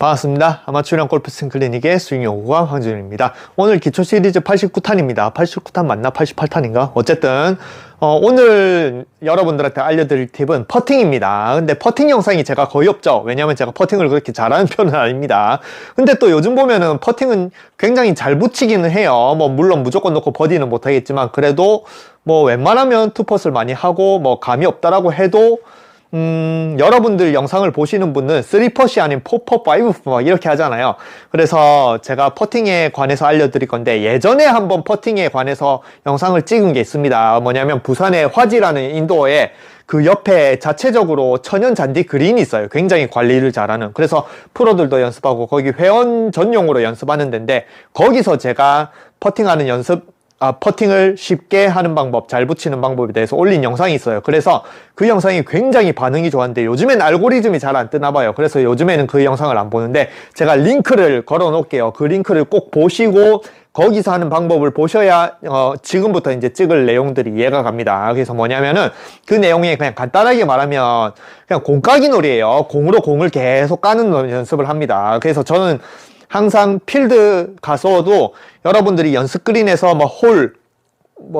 반갑습니다. 아마추어형 골프스윙 클리닉의 스윙 연구가 황준입니다. 오늘 기초 시리즈 89탄입니다. 89탄 맞나? 88탄인가? 어쨌든 오늘 여러분들한테 알려드릴 팁은 퍼팅입니다. 근데 퍼팅 영상이 제가 거의 없죠. 왜냐면 제가 퍼팅을 그렇게 잘하는 편은 아닙니다. 근데 또 요즘 보면은 퍼팅은 굉장히 잘 붙이기는 해요. 물론 무조건 넣고 버디는 못하겠지만 그래도 웬만하면 투퍼스를 많이 하고 감이 없다라고 해도 여러분들 영상을 보시는 분은 3퍼시 아닌 4퍼, 5퍼 이렇게 하잖아요. 그래서 제가 퍼팅에 관해서 알려드릴 건데, 예전에 한번 퍼팅에 관해서 영상을 찍은 게 있습니다. 뭐냐면 부산의 화지라는 인도에 그 옆에 자체적으로 천연 잔디 그린이 있어요. 굉장히 관리를 잘하는. 그래서 프로들도 연습하고 거기 회원 전용으로 연습하는 데인데, 거기서 제가 퍼팅하는 퍼팅을 쉽게 하는 방법, 잘 붙이는 방법에 대해서 올린 영상이 있어요. 그래서 그 영상이 굉장히 반응이 좋았는데 요즘엔 알고리즘이 잘 안 뜨나 봐요. 그래서 요즘에는 그 영상을 안 보는데 제가 링크를 걸어 놓을게요. 그 링크를 꼭 보시고 거기서 하는 방법을 보셔야 지금부터 이제 찍을 내용들이 이해가 갑니다. 그래서 뭐냐면은 그 내용에 그냥 간단하게 말하면 그냥 공까기 놀이에요. 공으로 공을 계속 까는 연습을 합니다. 그래서 저는 항상 필드 가서도 여러분들이 연습 그린에서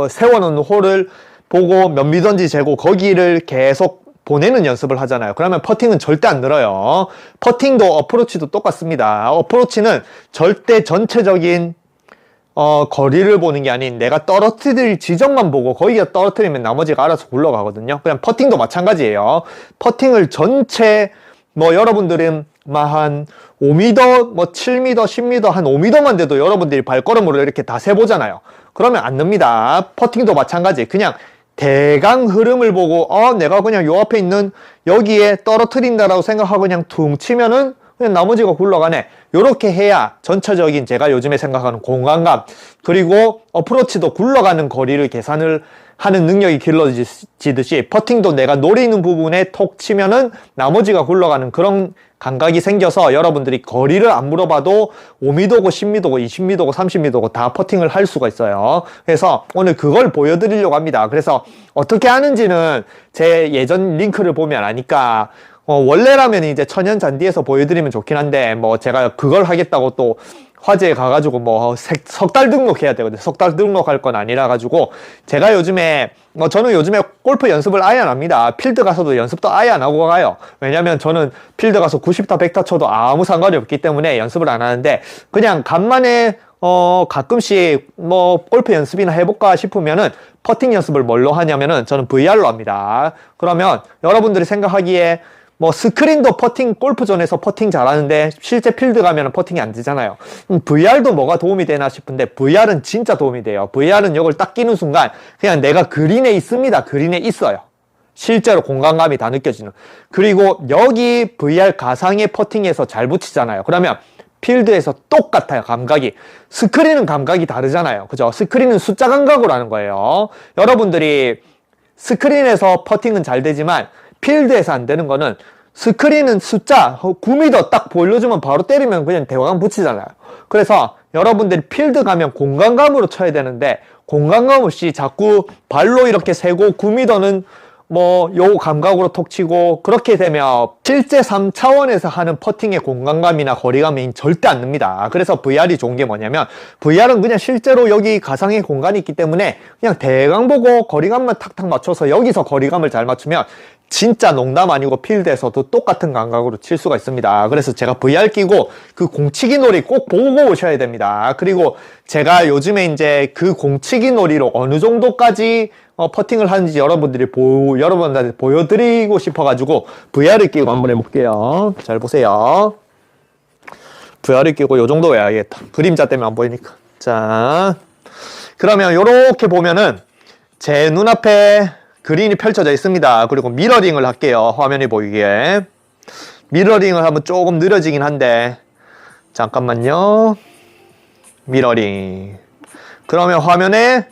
세워놓은 홀을 보고 몇 미터인지 재고 거기를 계속 보내는 연습을 하잖아요. 그러면 퍼팅은 절대 안 늘어요. 퍼팅도 어프로치도 똑같습니다. 어프로치는 절대 전체적인 거리를 보는 게 아닌 내가 떨어뜨릴 지점만 보고 거기가 떨어뜨리면 나머지가 알아서 굴러가거든요. 그냥 퍼팅도 마찬가지예요. 퍼팅을 전체 여러분들은 한 5m, 7m, 10m, 한 5m만 돼도 여러분들이 발걸음으로 이렇게 다 세보잖아요. 그러면 안 늡니다. 퍼팅도 마찬가지. 그냥 대강 흐름을 보고 내가 그냥 요 앞에 있는 여기에 떨어뜨린다라고 생각하고 그냥 퉁 치면은 그냥 나머지가 굴러가네. 요렇게 해야 전체적인 제가 요즘에 생각하는 공간감 그리고 어프로치도 굴러가는 거리를 계산을 하는 능력이 길러지듯이 퍼팅도 내가 노리는 부분에 톡 치면은 나머지가 굴러가는 그런 감각이 생겨서 여러분들이 거리를 안 물어봐도 5m고 10m고 20m고 30m고 다 퍼팅을 할 수가 있어요. 그래서 오늘 그걸 보여드리려고 합니다. 그래서 어떻게 하는지는 제 예전 링크를 보면 아니까 원래라면 이제 천연 잔디에서 보여드리면 좋긴 한데 제가 그걸 하겠다고 또 화제에 가가지고 석 달 등록해야 되거든요. 석 달 등록할 건 아니라 가지고 제가 요즘에 저는 요즘에 골프 연습을 아예 안 합니다. 필드 가서도 연습도 아예 안 하고 가요. 왜냐면 저는 필드 가서 90타 100타 쳐도 아무 상관이 없기 때문에 연습을 안 하는데 그냥 간만에 가끔씩 골프 연습이나 해볼까 싶으면은 퍼팅 연습을 뭘로 하냐면은 저는 VR로 합니다. 그러면 여러분들이 생각하기에 스크린도 퍼팅, 골프존에서 퍼팅 잘하는데 실제 필드 가면 퍼팅이 안 되잖아요. VR도 뭐가 도움이 되나 싶은데 VR은 진짜 도움이 돼요. VR은 이걸 딱 끼는 순간 그냥 내가 그린에 있습니다. 그린에 있어요. 실제로 공간감이 다 느껴지는. 그리고 여기 VR 가상의 퍼팅에서 잘 붙이잖아요. 그러면 필드에서 똑같아요. 감각이. 스크린은 감각이 다르잖아요. 그죠? 스크린은 숫자 감각으로 하는 거예요. 여러분들이 스크린에서 퍼팅은 잘 되지만 필드에서 안 되는 거는 스크린은 숫자 9m 딱 보여주면 바로 때리면 그냥 대강 붙이잖아요. 그래서 여러분들이 필드 가면 공간감으로 쳐야 되는데 공간감 없이 자꾸 발로 이렇게 세고 9m는 요 감각으로 톡 치고 그렇게 되면 실제 3차원에서 하는 퍼팅의 공간감이나 거리감이 절대 안 납니다. 그래서 VR이 좋은 게 뭐냐면 VR은 그냥 실제로 여기 가상의 공간이 있기 때문에 그냥 대강 보고 거리감만 탁탁 맞춰서 여기서 거리감을 잘 맞추면 진짜 농담 아니고 필드에서도 똑같은 감각으로 칠 수가 있습니다. 그래서 제가 VR 끼고 그 공치기 놀이 꼭 보고 오셔야 됩니다. 그리고 제가 요즘에 이제 그 공치기 놀이로 어느 정도까지 퍼팅을 하는지 여러분들한테 보여드리고 싶어가지고 VR을 끼고 한번 해볼게요. 잘 보세요. VR을 끼고 요 정도 해야겠다. 그림자 때문에 안 보이니까. 자, 그러면 요렇게 보면은 제 눈앞에 그린이 펼쳐져 있습니다. 그리고 미러링을 할게요. 화면이 보이게. 미러링을 하면 조금 느려지긴 한데 잠깐만요. 미러링. 그러면 화면에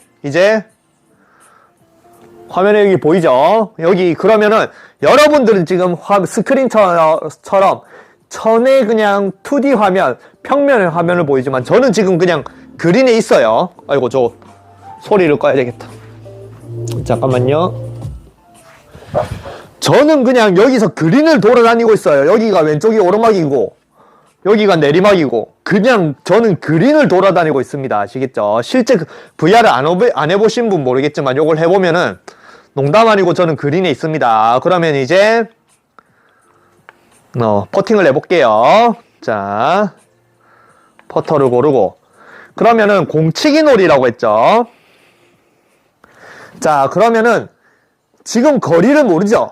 여기 보이죠? 여기 그러면은 여러분들은 지금 스크린처럼 전에 그냥 2D 화면, 평면의 화면을 보이지만 저는 지금 그냥 그린에 있어요. 아이고 저 소리를 꺼야 되겠다. 잠깐만요. 저는 그냥 여기서 그린을 돌아다니고 있어요. 여기가 왼쪽이 오르막이고 여기가 내리막이고 그냥 저는 그린을 돌아다니고 있습니다. 아시겠죠? 실제 VR을 안 해보신 분 모르겠지만 요걸 해보면은 농담 아니고 저는 그린에 있습니다. 그러면 이제 퍼팅을 해볼게요. 자, 퍼터를 고르고 그러면은 공치기 놀이라고 했죠. 자, 그러면은 지금 거리를 모르죠.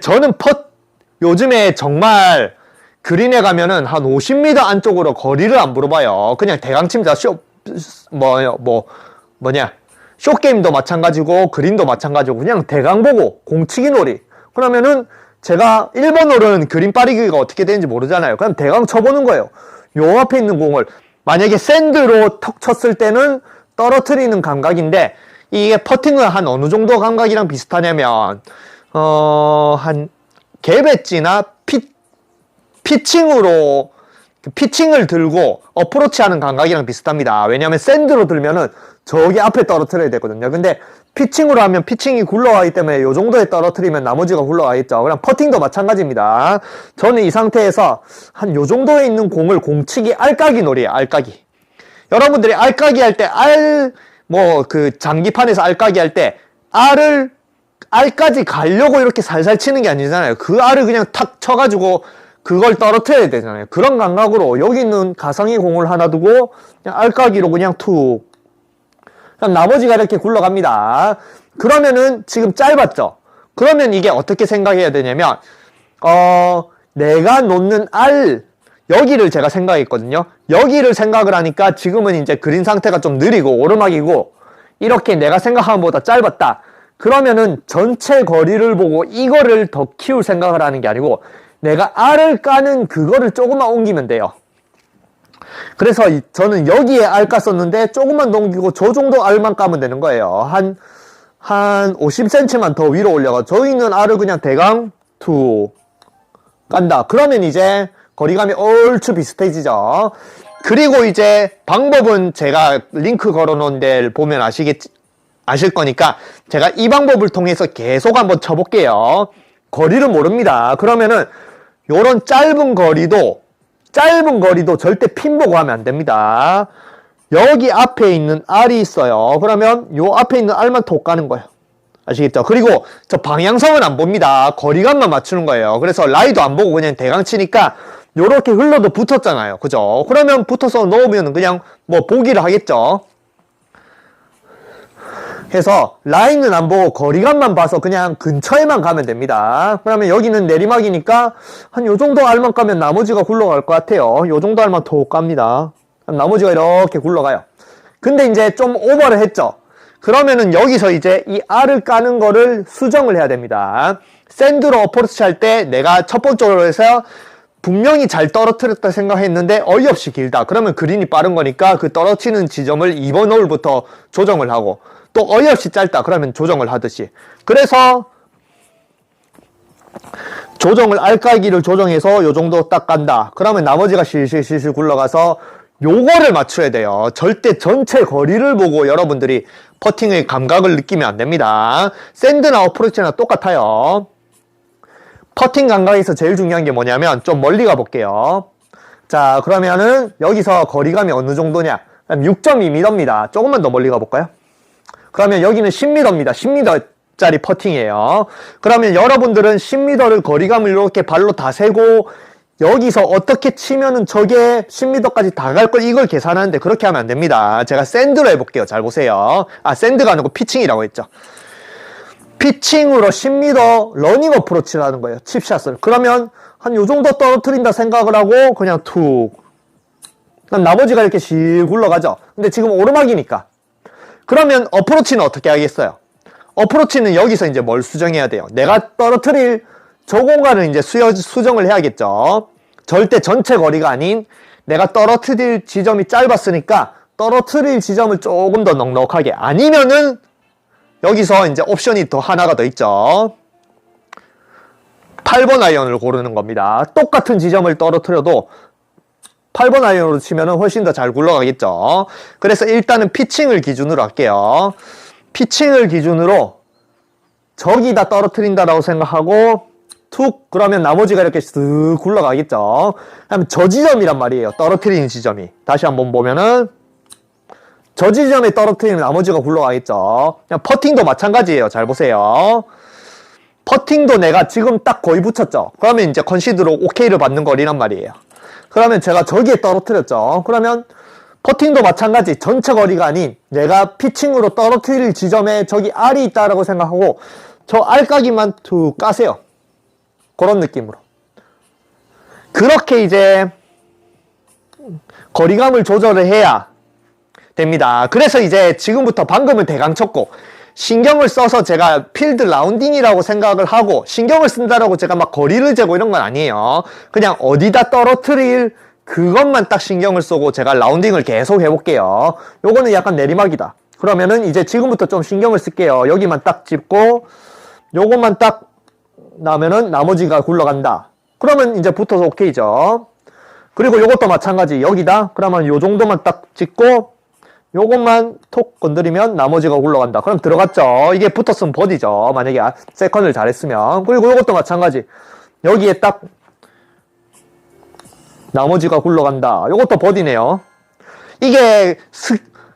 저는 요즘에 정말 그린에 가면은 한 50m 안쪽으로 거리를 안 물어봐요. 그냥 대강 칩니다. 쇼게임도 마찬가지고 그린도 마찬가지고 그냥 대강 보고 공치기 놀이. 그러면은 제가 1번 홀은 그린 빠르기가 어떻게 되는지 모르잖아요. 그냥 대강 쳐보는 거예요. 요 앞에 있는 공을 만약에 샌드로 턱 쳤을 때는 떨어뜨리는 감각인데 이게 퍼팅은 한 어느 정도 감각이랑 비슷하냐면 한 갭 엣지나 피칭을 들고 어프로치 하는 감각이랑 비슷합니다. 왜냐하면 샌드로 들면은 저기 앞에 떨어뜨려야 되거든요. 근데 피칭으로 하면 피칭이 굴러가기 때문에 요 정도에 떨어뜨리면 나머지가 굴러가겠죠. 그냥 퍼팅도 마찬가지입니다. 저는 이 상태에서 한 요 정도에 있는 공을 공치기 알까기 놀이에요. 알까기. 여러분들이 알까기 할 때 장기판에서 알까기 할 때 알까지 가려고 이렇게 살살 치는 게 아니잖아요. 그 알을 그냥 탁 쳐가지고 그걸 떨어뜨려야 되잖아요. 그런 감각으로 여기 있는 가상의 공을 하나 두고 그냥 알까기로 그냥 툭. 그럼 나머지가 이렇게 굴러갑니다. 그러면은 지금 짧았죠? 그러면 이게 어떻게 생각해야 되냐면 내가 놓는 여기를 제가 생각했거든요. 여기를 생각을 하니까 지금은 이제 그린 상태가 좀 느리고 오르막이고 이렇게 내가 생각한 것보다 짧았다. 그러면은 전체 거리를 보고 이거를 더 키울 생각을 하는 게 아니고 내가 알을 까는 그거를 조금만 옮기면 돼요. 그래서 저는 여기에 알 깠었는데 조금만 넘기고 저 정도 알만 까면 되는 거예요. 한 50cm만 더 위로 올려가 저 있는 알을 그냥 대강 툭 깐다. 그러면 이제 거리감이 얼추 비슷해지죠. 그리고 이제 방법은 제가 링크 걸어 놓은 데를 보면 아실 거니까 제가 이 방법을 통해서 계속 한번 쳐볼게요. 거리를 모릅니다. 그러면은 요런 짧은 거리도 절대 핀 보고 하면 안 됩니다. 여기 앞에 있는 알이 있어요. 그러면 요 앞에 있는 알만 톡 까는 거예요. 아시겠죠? 그리고 저 방향성은 안 봅니다. 거리감만 맞추는 거예요. 그래서 라이도 안 보고 그냥 대강 치니까 요렇게 흘러도 붙었잖아요. 그죠? 그러면 붙어서 넣으면 그냥 보기를 하겠죠. 해서 라인은 안 보고 거리감만 봐서 그냥 근처에만 가면 됩니다. 그러면 여기는 내리막이니까 한 요 정도 알만 까면 나머지가 굴러갈 것 같아요. 요 정도 알만 톡 깝니다. 나머지가 이렇게 굴러가요. 근데 이제 좀 오버를 했죠. 그러면은 여기서 이제 이 알을 까는 거를 수정을 해야 됩니다. 샌드로 어프로치 할 때 내가 첫 번째로 해서 분명히 잘 떨어뜨렸다 생각했는데 어이없이 길다. 그러면 그린이 빠른 거니까 그 떨어지는 지점을 2번 홀부터 조정을 하고 또 어이없이 짧다. 그러면 조정을 하듯이. 그래서 알까기를 조정해서 요 정도 딱 간다. 그러면 나머지가 실실 굴러가서 요거를 맞춰야 돼요. 절대 전체 거리를 보고 여러분들이 퍼팅의 감각을 느끼면 안 됩니다. 샌드나 어프로치나 똑같아요. 퍼팅 감각에서 제일 중요한 게 뭐냐면 좀 멀리 가볼게요. 자, 그러면은 여기서 거리감이 어느 정도냐? 6.2m입니다. 조금만 더 멀리 가볼까요? 그러면 여기는 10m입니다. 10m짜리 퍼팅이에요. 그러면 여러분들은 10m를 거리감을 이렇게 발로 다 세고 여기서 어떻게 치면은 저게 10m까지 다 갈 걸 이걸 계산하는데 그렇게 하면 안 됩니다. 제가 샌드로 해볼게요. 잘 보세요. 샌드가 아니고 피칭이라고 했죠. 피칭으로 10m 러닝 어프로치를 하는 거예요. 칩샷을. 그러면 한 요 정도 떨어뜨린다 생각을 하고 그냥 툭. 나머지가 이렇게 실 굴러가죠. 근데 지금 오르막이니까. 그러면 어프로치는 어떻게 하겠어요? 어프로치는 여기서 이제 뭘 수정해야 돼요? 내가 떨어뜨릴 저 공간을 이제 수정을 해야겠죠. 절대 전체 거리가 아닌 내가 떨어뜨릴 지점이 짧았으니까 떨어뜨릴 지점을 조금 더 넉넉하게. 아니면은 여기서 이제 옵션이 더 하나가 더 있죠. 8번 아이언을 고르는 겁니다. 똑같은 지점을 떨어뜨려도 8번 아이언으로 치면은 훨씬 더 잘 굴러가겠죠. 그래서 일단은 피칭을 기준으로 할게요. 피칭을 기준으로 저기다 떨어뜨린다라고 생각하고 툭 그러면 나머지가 이렇게 쓱 굴러가겠죠. 그다음에 저 지점이란 말이에요. 떨어뜨리는 지점이. 다시 한번 보면은 저 지점에 떨어뜨리면 나머지가 굴러가겠죠. 그냥 퍼팅도 마찬가지예요. 잘 보세요. 퍼팅도 내가 지금 딱 거의 붙였죠. 그러면 이제 컨시드로 OK를 받는 거리란 말이에요. 그러면 제가 저기에 떨어뜨렸죠. 그러면 퍼팅도 마찬가지. 전체 거리가 아닌 내가 피칭으로 떨어뜨릴 지점에 저기 R이 있다라고 생각하고 저 R까기만 툭 까세요. 그런 느낌으로. 그렇게 이제 거리감을 조절을 해야 됩니다. 그래서 이제 지금부터 방금은 대강 쳤고 신경을 써서 제가 필드 라운딩이라고 생각을 하고 신경을 쓴다라고 제가 막 거리를 재고 이런 건 아니에요. 그냥 어디다 떨어뜨릴 그것만 딱 신경을 쓰고 제가 라운딩을 계속 해볼게요. 요거는 약간 내리막이다. 그러면은 이제 지금부터 좀 신경을 쓸게요. 여기만 딱 짚고 요것만 딱 나면은 나머지가 굴러간다. 그러면 이제 붙어서 오케이죠. 그리고 요것도 마찬가지. 여기다. 그러면 요 정도만 딱 짚고 요것만 톡 건드리면 나머지가 굴러간다. 그럼 들어갔죠. 이게 붙었으면 버디죠. 만약에 세컨을 잘했으면. 그리고 요것도 마찬가지. 여기에 딱 나머지가 굴러간다. 요것도 버디네요. 이게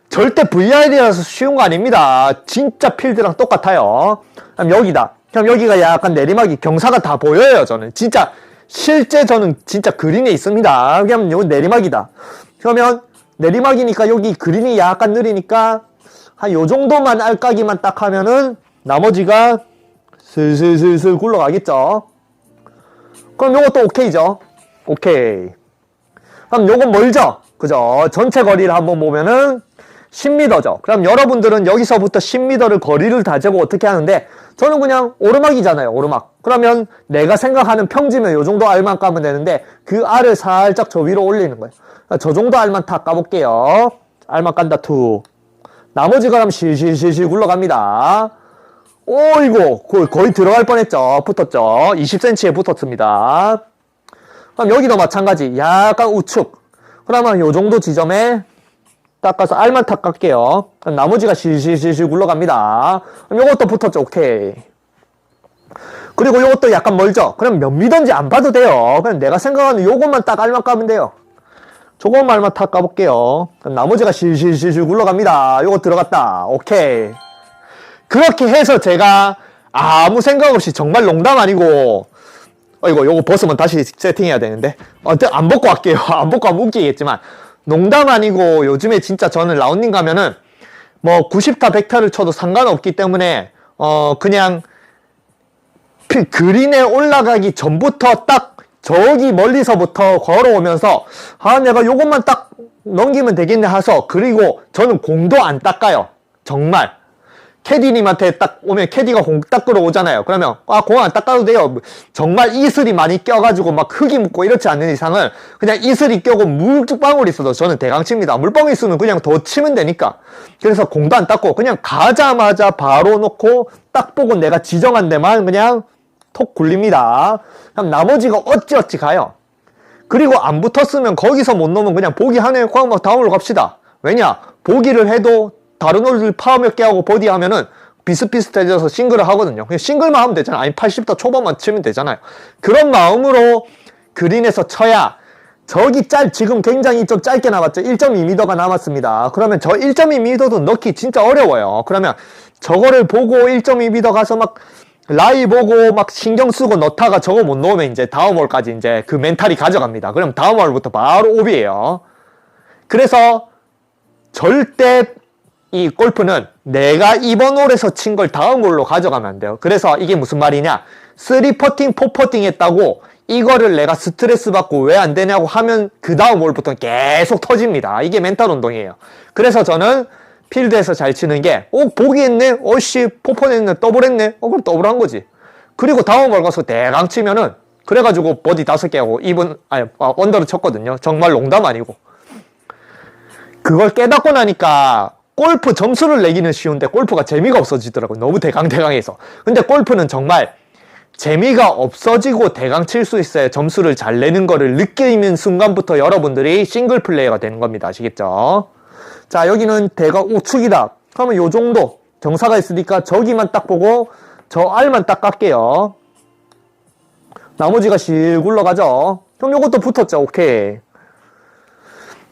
절대 VR이라서 쉬운 거 아닙니다. 진짜 필드랑 똑같아요. 그럼 여기다. 그럼 여기가 약간 내리막이 경사가 다 보여요. 저는 진짜 실제 저는 진짜 그린에 있습니다. 그러면 요건 내리막이다. 그러면 내리막이니까 여기 그린이 약간 느리니까 한 요 정도만 알까기만 딱 하면은 나머지가 슬슬슬슬 굴러가겠죠. 그럼 요것도 오케이죠. 오케이. 그럼 요건 멀죠? 그죠? 전체 거리를 한번 보면은 10m죠. 그럼 여러분들은 여기서부터 10m를 거리를 다 재고 어떻게 하는데 저는 그냥 오르막이잖아요. 오르막. 그러면 내가 생각하는 평지면 요 정도 알만 까면 되는데 그 알을 살짝 저 위로 올리는 거예요. 저 정도 알만 다 까볼게요. 알만 깐다 투. 나머지가 그럼 실실실실 굴러갑니다. 오이고 거의 들어갈 뻔했죠. 붙었죠. 20cm에 붙었습니다. 그럼 여기도 마찬가지. 약간 우측. 그러면 요 정도 지점에 닦아서 알만 탁 깎게요. 그럼 나머지가 실실실실 굴러갑니다. 그럼 요것도 붙었죠. 오케이. 그리고 요것도 약간 멀죠. 그럼 몇 미터인지 안 봐도 돼요. 그냥 내가 생각하는 요것만 딱 알만 까면 돼요. 저것만 알만 탁 까볼게요. 그럼 나머지가 실실실실 굴러갑니다. 요거 들어갔다. 오케이. 그렇게 해서 제가 아무 생각 없이 정말 농담 아니고 요거 벗으면 다시 세팅해야 되는데 안 벗고 할게요. 안 벗고 하면 웃기겠지만 농담 아니고 요즘에 진짜 저는 라운딩 가면은 뭐 90타 100타를 쳐도 상관없기 때문에 그냥 그린에 올라가기 전부터 딱 저기 멀리서부터 걸어오면서 내가 요것만 딱 넘기면 되겠네 해서 그리고 저는 공도 안 닦아요. 정말 캐디님한테 딱 오면 캐디가 공 닦으러 오잖아요. 그러면 공 안 닦아도 돼요. 정말 이슬이 많이 껴가지고 막 흙이 묻고 이렇지 않는 이상은 그냥 이슬이 껴고 물방울 있어도 저는 대강 칩니다. 물방울 있으면 그냥 더 치면 되니까. 그래서 공도 안 닦고 그냥 가자마자 바로 놓고 딱 보고 내가 지정한 데만 그냥 톡 굴립니다. 그럼 나머지가 어찌어찌 가요. 그리고 안 붙었으면 거기서 못 넣으면 그냥 보기 하네요. 그냥 막 다음으로 갑시다. 왜냐? 보기를 해도 다른 홀을 파 몇 개 하고 버디 하면은 비슷비슷해져서 싱글을 하거든요. 그냥 싱글만 하면 되잖아요. 아니 80타 초반만 치면 되잖아요. 그런 마음으로 그린에서 쳐야 저기 지금 굉장히 좀 짧게 남았죠. 1.2m가 남았습니다. 그러면 저 1.2m도 넣기 진짜 어려워요. 그러면 저거를 보고 1.2m 가서 막 라이 보고 막 신경 쓰고 넣다가 저거 못 넣으면 이제 다음 홀까지 이제 그 멘탈이 가져갑니다. 그럼 다음 홀부터 바로 오비예요. 그래서 절대 이 골프는 내가 이번 홀에서 친 걸 다음 홀로 가져가면 안 돼요. 그래서 이게 무슨 말이냐? 3퍼팅, 4퍼팅 했다고 이거를 내가 스트레스 받고 왜 안 되냐고 하면 그 다음 홀부터는 계속 터집니다. 이게 멘탈 운동이에요. 그래서 저는 필드에서 잘 치는 게 보기 했네? 어씨 포퍼 했네? 더블 했네? 그럼 더블 한 거지. 그리고 다음 홀 가서 대강 치면은 그래가지고 버디 5개 하고 언더를 쳤거든요. 정말 농담 아니고. 그걸 깨닫고 나니까 골프 점수를 내기는 쉬운데 골프가 재미가 없어지더라고요. 너무 대강대강해서. 근데 골프는 정말 재미가 없어지고 대강 칠 수 있어야 점수를 잘 내는 거를 느끼는 순간부터 여러분들이 싱글 플레이어가 되는 겁니다. 아시겠죠? 자, 여기는 대강 우측이다. 그러면 요 정도 경사가 있으니까 저기만 딱 보고 저 알만 딱 깎게요. 나머지가 실 굴러가죠. 그럼 요것도 붙었죠. 오케이.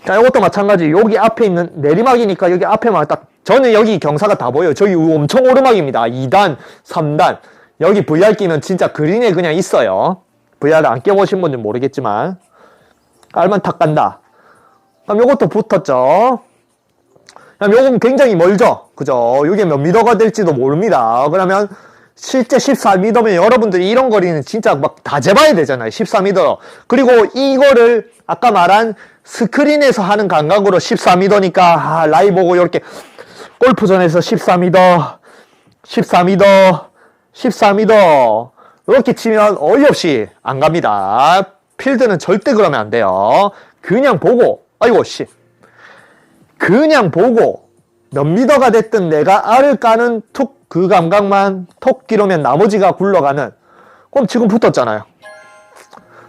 자, 요것도 마찬가지. 여기 앞에 있는 내리막이니까 여기 앞에만 딱, 저는 여기 경사가 다 보여요. 저기 엄청 오르막입니다. 2단, 3단. 여기 VR 끼면 진짜 그린에 그냥 있어요. VR 안 껴보신 분들 모르겠지만. 알만 탁 간다. 그럼 요것도 붙었죠. 그럼 요건 굉장히 멀죠. 그죠? 요게 몇 미터가 될지도 모릅니다. 그러면 실제 14m면 여러분들이 이런 거리는 진짜 막 다 재봐야 되잖아요. 14m. 그리고 이거를 아까 말한 스크린에서 하는 감각으로 14m니까 라이 보고 이렇게 골프전에서 14m, 14m, 14m 이렇게 치면 어이없이 안 갑니다. 필드는 절대 그러면 안 돼요. 그냥 보고, 아이고 씨, 그냥 보고 몇 미터가 됐든 내가 알을 까는 툭 그 감각만 톡 기르면 나머지가 굴러가는. 그럼 지금 붙었잖아요.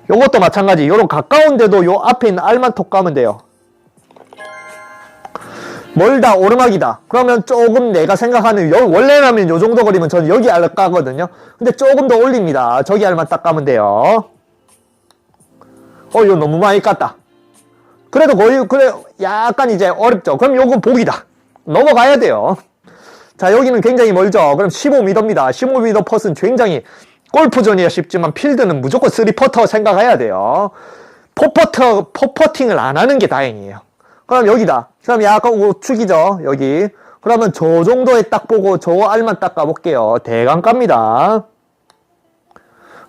요것도 마찬가지. 요런 가까운데도 요 앞에 있는 알만 톡 까면 돼요. 멀다, 오르막이다. 그러면 조금 내가 생각하는, 원래라면 요 정도 거리면 저는 여기 알 까거든요. 근데 조금 더 올립니다. 저기 알만 딱 까면 돼요. 이거 너무 많이 깠다. 그래도 거의, 그래, 약간 이제 어렵죠. 그럼 요건 복이다. 넘어가야 돼요. 자, 여기는 굉장히 멀죠. 그럼 15m입니다. 15m 퍼스는 굉장히, 골프전이야 쉽지만 필드는 무조건 3퍼터 생각해야 돼요. 포퍼팅을 안 하는 게 다행이에요. 그럼 여기다. 그럼 약간 우측이죠. 여기. 그러면 저 정도에 딱 보고 저 알만 딱 까볼게요. 대강 깝니다.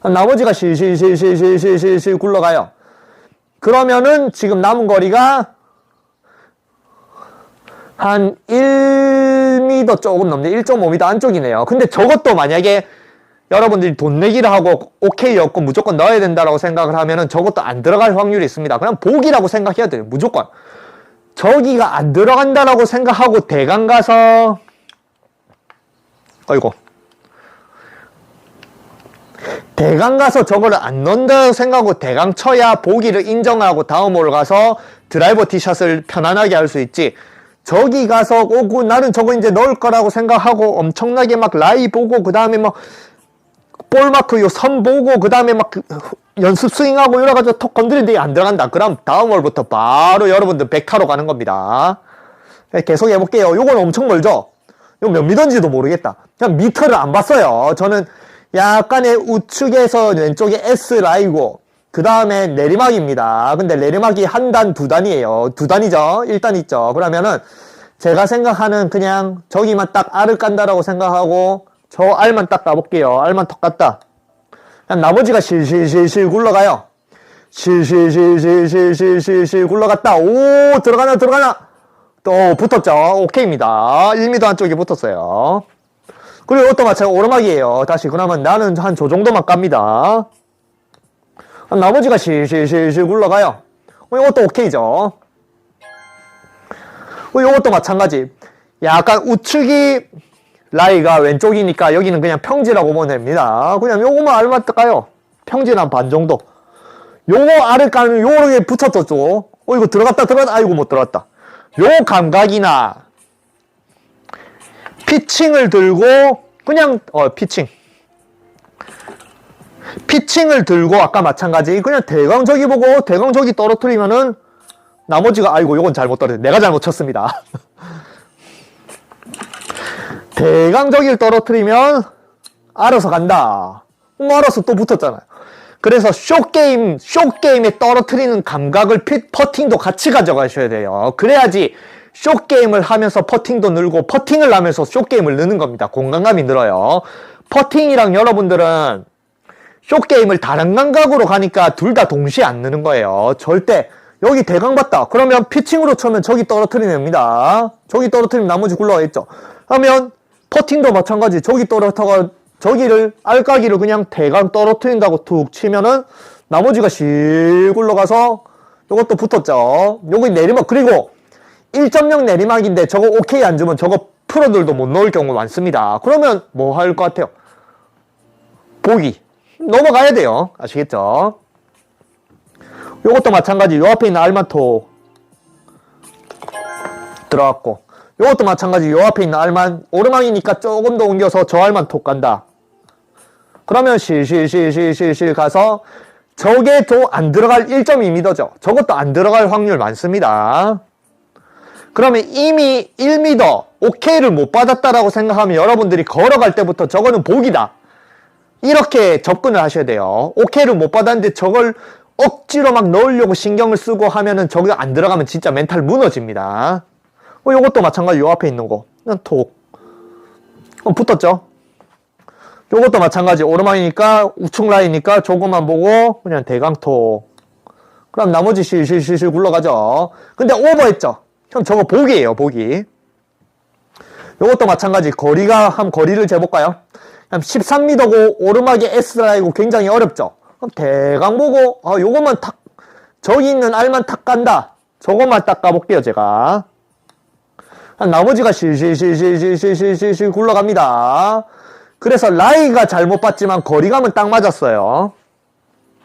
나머지가 실실실실실실실 굴러가요. 그러면은 지금 남은 거리가 한 1m 조금 넘네. 1.5m 안쪽이네요. 근데 저것도 만약에 여러분들이 돈 내기를 하고 오케이였고 무조건 넣어야 된다라고 생각을 하면은 저것도 안 들어갈 확률이 있습니다. 그냥 복이라고 생각해야 돼요. 무조건. 저기가 안 들어간다라고 생각하고 대강 가서, 아이고. 대강 가서 저거를 안 넣는다고 생각하고 대강 쳐야 보기를 인정하고 다음 홀 가서 드라이버 티샷을 편안하게 할 수 있지. 저기 가서 오고 나는 저거 이제 넣을 거라고 생각하고 엄청나게 막 라이 보고 그 다음에 막 볼마크 요 선 보고 그 다음에 막 연습 스윙하고 이래가지고 톡 건드리는데 안 들어간다. 그럼 다음 홀부터 바로 여러분들 100타로 가는 겁니다. 계속 해볼게요. 요건 엄청 멀죠? 이거 몇 미터인지도 모르겠다. 그냥 미터를 안 봤어요. 저는 약간의 우측에서 왼쪽에 S라이고 그 다음에 내리막입니다. 근데 내리막이 한 단, 두 단이에요. 두 단이죠. 1단 있죠. 그러면은 제가 생각하는 그냥 저기만 딱 알을 깐다라고 생각하고 저 알만 딱 까볼게요. 알만 턱 깠다. 그냥 나머지가 실실실실 굴러가요. 실실실실실실실 굴러갔다. 오, 들어가나. 또 붙었죠. 오케이입니다. 1m 한쪽에 붙었어요. 그리고 이것도 마찬가지 오르막이에요. 다시 그러면 나는 한 저 정도만 깝니다. 나머지가 실실실실 굴러가요. 이것도 오케이죠. 이것도 마찬가지. 약간 우측이 라이가 왼쪽이니까 여기는 그냥 평지라고 보면 됩니다. 그냥 요거만 알만 뜰까요? 평지는 한 반 정도. 요거 알을 까는 요렇게 붙였었죠. 이거 들어갔다. 아이고 못 들어갔다. 요 감각이나 피칭을 들고 그냥 피칭을 들고 아까 마찬가지 그냥 대강 저기 보고 대강 저기 떨어뜨리면은 나머지가 아이고 요건 잘못 떨어졌네. 내가 잘못 쳤습니다. 대강 저기를 떨어뜨리면 알아서 간다. 알아서 또 붙었잖아요. 그래서 쇼게임에 떨어뜨리는 감각을 퍼팅도 같이 가져가셔야 돼요. 그래야지 쇼게임을 하면서 퍼팅도 늘고 퍼팅을 하면서 쇼게임을 느는 겁니다. 공간감이 늘어요. 퍼팅이랑 여러분들은 쇼게임을 다른 감각으로 가니까 둘 다 동시에 안 느는 거예요. 절대 여기 대강 봤다. 그러면 피칭으로 쳐면 저기 떨어뜨리면 됩니다. 저기 떨어뜨리면 나머지 굴러가 있죠. 하면 퍼팅도 마찬가지. 저기를 알까기를 그냥 대강 떨어뜨린다고 툭 치면은 나머지가 실 굴러가서 요것도 붙었죠. 요거 내리막. 그리고 1.0 내리막인데 저거 오케이 안 주면 저거 프로들도 못 넣을 경우가 많습니다. 그러면 뭐 할 것 같아요? 보기. 넘어가야 돼요. 아시겠죠? 요것도 마찬가지. 요 앞에 있는 알만토 들어갔고 요것도 마찬가지. 요 앞에 있는 알만 오르막이니까 조금 더 옮겨서 저 알만 톡 간다. 그러면 실실 가서 저게도 안 들어갈 1.2m죠. 저것도 안 들어갈 확률 많습니다. 그러면 이미 1m 오케이를 못 받았다라고 생각하면 여러분들이 걸어갈 때부터 저거는 복이다. 이렇게 접근을 하셔야 돼요. 오케이를 못 받았는데 저걸 억지로 막 넣으려고 신경을 쓰고 하면은 저게 안 들어가면 진짜 멘탈 무너집니다. 요것도 마찬가지. 요 앞에 있는 거 그냥 톡 붙었죠. 요것도 마찬가지. 오르막이니까 우측 라인이니까 저거만 보고 그냥 대강톡. 그럼 나머지 실실 굴러가죠. 근데 오버했죠. 형 저거 복이에요. 복이. 요것도 마찬가지. 한번 거리를 재볼까요? 한 13m고 오르막이 S라인이고 굉장히 어렵죠. 그럼 대강 보고 요것만 탁 저기 있는 알만 탁 간다. 저것만 딱 가볼게요. 제가 나머지가 실실 굴러갑니다. 그래서 라이가 잘못 봤지만 거리감은 딱 맞았어요.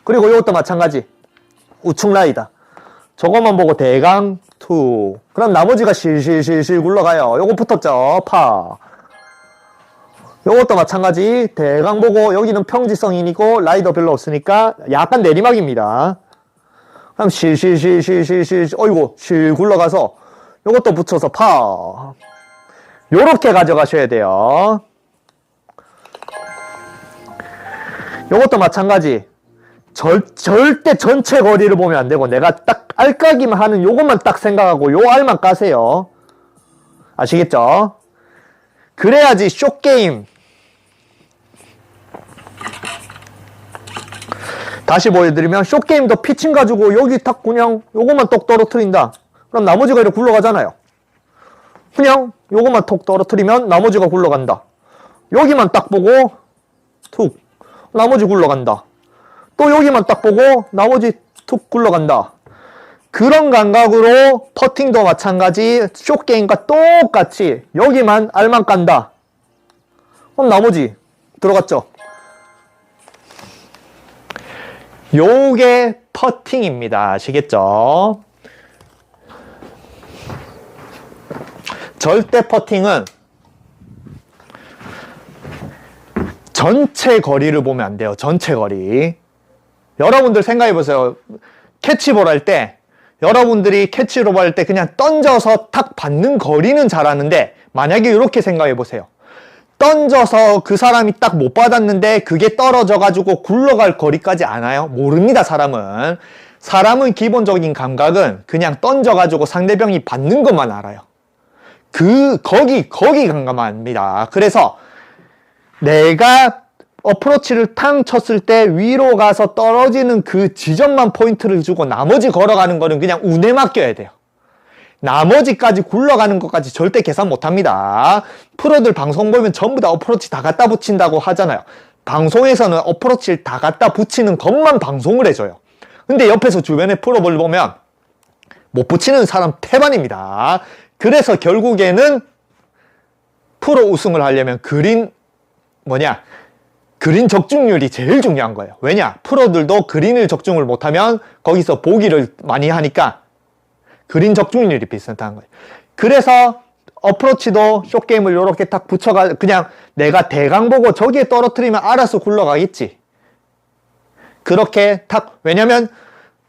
그리고 이것도 마찬가지. 우측 라이다. 저것만 보고 대강 투. 그럼 나머지가 실실 굴러가요. 요거 붙었죠. 파. 요것도 마찬가지. 대강 보고 여기는 평지성이고 라이도 별로 없으니까 약간 내리막입니다. 그럼 실실 어이구 실 굴러가서 요것도 붙여서 파. 요렇게 가져가셔야 돼요. 요것도 마찬가지. 절대 전체 거리를 보면 안 되고 내가 딱 알까기만 하는 요것만 딱 생각하고 요 알만 까세요. 아시겠죠? 그래야지 숏게임. 다시 보여드리면 숏게임도 피칭 가지고 여기 딱 그냥 요것만 똑 떨어뜨린다. 그럼 나머지가 이렇게 굴러가잖아요. 그냥 요것만 톡 떨어뜨리면 나머지가 굴러간다. 여기만 딱 보고 툭 나머지 굴러간다. 또 여기만 딱 보고 나머지 툭 굴러간다. 그런 감각으로 퍼팅도 마찬가지 숏게임과 똑같이 여기만 알만 깐다. 그럼 나머지 들어갔죠. 요게 퍼팅입니다. 아시겠죠? 절대 퍼팅은 전체 거리를 보면 안 돼요. 전체 거리. 여러분들 생각해보세요. 캐치볼 할 때 여러분들이 캐치볼 할 때 그냥 던져서 탁 받는 거리는 잘하는데 만약에 이렇게 생각해보세요. 던져서 그 사람이 딱 못 받았는데 그게 떨어져가지고 굴러갈 거리까지 아나요? 모릅니다. 사람은 기본적인 감각은 그냥 던져가지고 상대방이 받는 것만 알아요. 거기 감각합니다. 그래서 내가 어프로치를 탕 쳤을 때 위로 가서 떨어지는 그 지점만 포인트를 주고 나머지 걸어가는 거는 그냥 운에 맡겨야 돼요. 나머지까지 굴러가는 것까지 절대 계산 못합니다. 프로들 방송 보면 전부 다 어프로치 다 갖다 붙인다고 하잖아요. 방송에서는 어프로치를 다 갖다 붙이는 것만 방송을 해줘요. 근데 옆에서 주변에 프로를 보면 못 붙이는 사람 태반입니다. 그래서 결국에는 프로 우승을 하려면 그린 적중률이 제일 중요한 거예요. 왜냐? 프로들도 그린을 적중을 못하면 거기서 보기를 많이 하니까 그린 적중률이 비슷하다는 거예요. 그래서 어프로치도 숏게임을 이렇게 딱 붙여가 그냥 내가 대강 보고 저기에 떨어뜨리면 알아서 굴러가겠지. 그렇게 탁 왜냐면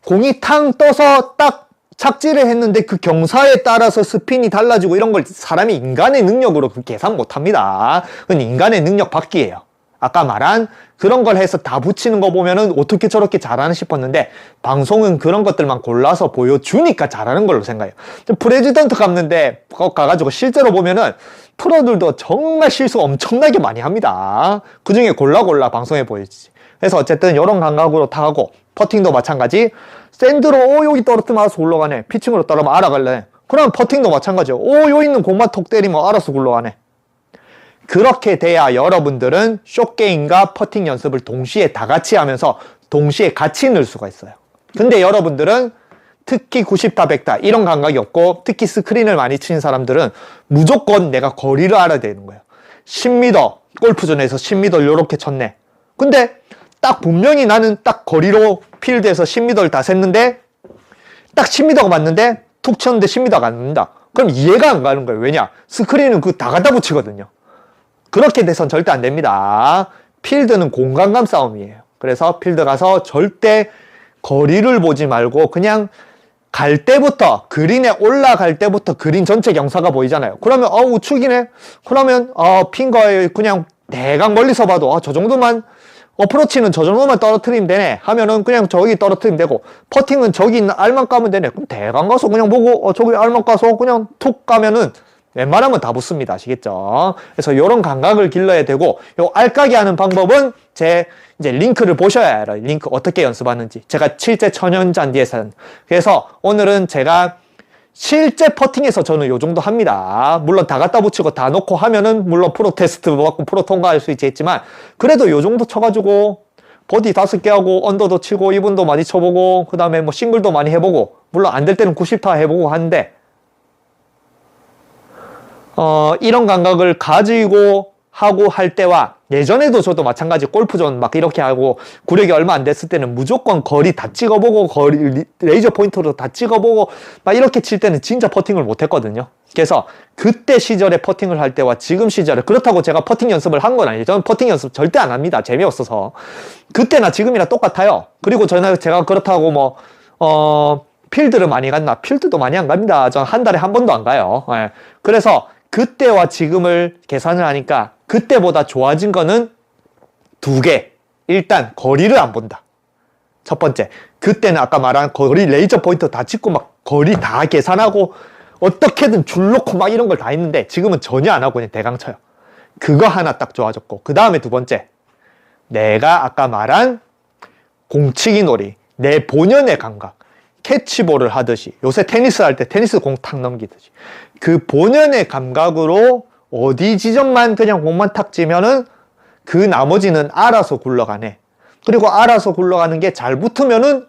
공이 탕 떠서 딱 착지를 했는데 그 경사에 따라서 스핀이 달라지고 이런 걸 사람이 인간의 능력으로 계산 못합니다. 그건 인간의 능력 밖이에요. 아까 말한 그런 걸 해서 다 붙이는 거 보면은 어떻게 저렇게 잘하나 싶었는데 방송은 그런 것들만 골라서 보여주니까 잘하는 걸로 생각해요. 프레지던트 갔는데 가가지고 실제로 보면은 프로들도 정말 실수 엄청나게 많이 합니다. 그 중에 골라 방송에 보여지지. 그래서 어쨌든 이런 감각으로 타고 퍼팅도 마찬가지. 샌드로 여기 떨어뜨리면 알아서 굴러가네. 피칭으로 떨어지면 알아갈래. 그럼 퍼팅도 마찬가지요. 여기 있는 공만 톡 때리면 알아서 굴러가네. 그렇게 돼야 여러분들은 숏게임과 퍼팅 연습을 동시에 다 같이 하면서 동시에 같이 넣을 수가 있어요. 근데 여러분들은 특히 90타 100타 이런 감각이 없고 특히 스크린을 많이 치는 사람들은 무조건 내가 거리를 알아야 되는 거예요. 10m 골프존에서 10m를 이렇게 쳤네. 근데 딱 분명히 나는 딱 거리로 필드에서 10m를 다 셌는데 딱 10m가 맞는데 툭 쳤는데 10m가 안 된다. 그럼 이해가 안 가는 거예요. 왜냐? 스크린은 그거 다 갖다 붙이거든요. 그렇게 돼선 절대 안 됩니다. 필드는 공간감 싸움이에요. 그래서 필드 가서 절대 거리를 보지 말고 그냥 갈 때부터, 그린에 올라갈 때부터 그린 전체 경사가 보이잖아요. 그러면 우측이네? 그러면 핀거에 그냥 대강 멀리서 봐도 저 정도만, 어프로치는 저 정도만 떨어뜨리면 되네 하면은 그냥 저기 떨어뜨리면 되고, 퍼팅은 저기 있는 알만 까면 되네. 그럼 대강 가서 그냥 보고 저기 알만 까서 그냥 툭 까면은 웬만하면 다 붙습니다. 아시겠죠? 그래서 요런 감각을 길러야 되고, 요 알까기 하는 방법은 제 이제 링크를 보셔야 알아요. 링크 어떻게 연습하는지. 제가 실제 천연잔디에서는. 그래서 오늘은 제가 실제 퍼팅에서 저는 요 정도 합니다. 물론 다 갖다 붙이고 다 놓고 하면은 물론 프로 테스트 받고 프로 통과할 수 있겠지만, 그래도 요 정도 쳐가지고 버디 5개 하고 언더도 치고 이분도 많이 쳐보고 그 다음에 뭐 싱글도 많이 해보고, 물론 안 될 때는 90타 해보고 하는데, 이런 감각을 가지고 하고 할 때와, 예전에도 저도 마찬가지 골프존 막 이렇게 하고 구력이 얼마 안 됐을 때는 무조건 거리 다 찍어보고 거리 레이저 포인터로 다 찍어보고 막 이렇게 칠 때는 진짜 퍼팅을 못 했거든요. 그래서 그때 시절에 퍼팅을 할 때와 지금 시절에, 그렇다고 제가 퍼팅 연습을 한 건 아니에요. 저는 퍼팅 연습 절대 안 합니다. 재미없어서. 그때나 지금이나 똑같아요. 그리고 제가 그렇다고 뭐 필드를 많이 갔나? 필드도 많이 안 갑니다. 전 한 달에 한 번도 안 가요. 예. 그래서 그때와 지금을 계산을 하니까 그때보다 좋아진 거는 2개. 일단 거리를 안 본다. 첫 번째, 그때는 아까 말한 거리 레이저 포인터 다 찍고 막 거리 다 계산하고 어떻게든 줄 놓고 막 이런 걸 다 했는데, 지금은 전혀 안 하고 그냥 대강 쳐요. 그거 하나 딱 좋아졌고, 그 다음에 2번째, 내가 아까 말한 공치기 놀이, 내 본연의 감각, 캐치볼을 하듯이, 요새 테니스 할 때 테니스 공 탁 넘기듯이 그 본연의 감각으로 어디 지점만 그냥 공만 탁 찌면은 그 나머지는 알아서 굴러가네. 그리고 알아서 굴러가는 게 잘 붙으면은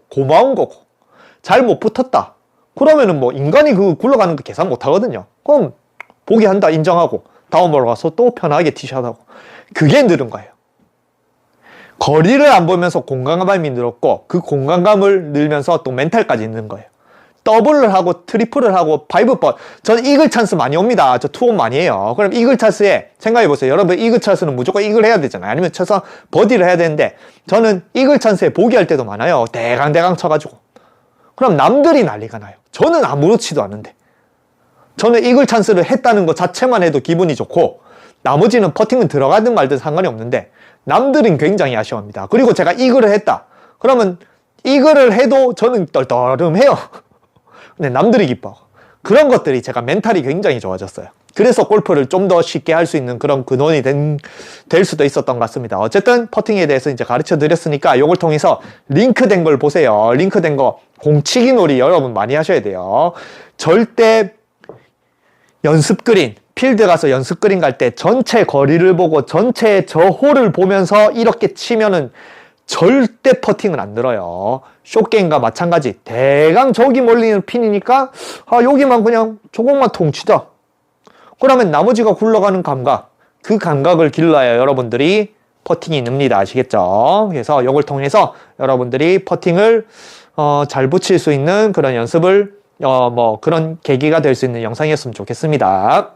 고마운 거고, 잘 못 붙었다 그러면은 뭐 인간이 그 굴러가는 거 계산 못 하거든요. 그럼 포기한다 인정하고 다음으로 가서 또 편하게 티샷하고, 그게 늘은 거예요. 거리를 안 보면서 공간감이 늘었고, 그 공간감을 늘면서 또 멘탈까지 있는 거예요. 더블을 하고 트리플을 하고 5번. 저는 이글 찬스 많이 옵니다. 저 투혼 많이 해요. 그럼 이글 찬스에 생각해보세요. 여러분 이글 찬스는 무조건 이글 해야 되잖아요. 아니면 쳐서 버디를 해야 되는데, 저는 이글 찬스에 보기할 때도 많아요. 대강 쳐가지고. 그럼 남들이 난리가 나요. 저는 아무렇지도 않은데. 저는 이글 찬스를 했다는 것 자체만 해도 기분이 좋고, 나머지는 퍼팅은 들어가든 말든 상관이 없는데, 남들은 굉장히 아쉬워합니다. 그리고 제가 이글을 했다 그러면 이글을 해도 저는 떨떠름해요. 근데 남들이 기뻐. 그런 것들이 제가 멘탈이 굉장히 좋아졌어요. 그래서 골프를 좀 더 쉽게 할 수 있는 그런 근원이 될 수도 있었던 것 같습니다. 어쨌든 퍼팅에 대해서 이제 가르쳐 드렸으니까 이걸 통해서 링크된 걸 보세요. 링크된 거, 공치기 놀이 여러분 많이 하셔야 돼요. 절대 연습 그린, 필드 가서 연습 그린 갈 때 전체 거리를 보고 전체 저 홀을 보면서 이렇게 치면은 절대 퍼팅은 안 늘어요. 숏게임과 마찬가지. 대강 저기 멀리는 핀이니까 여기만 그냥 조금만 통치자. 그러면 나머지가 굴러가는 감각, 그 감각을 길러야 여러분들이 퍼팅이 늡니다. 아시겠죠? 그래서 이걸 통해서 여러분들이 퍼팅을 잘 붙일 수 있는 그런 연습을 그런 계기가 될 수 있는 영상이었으면 좋겠습니다.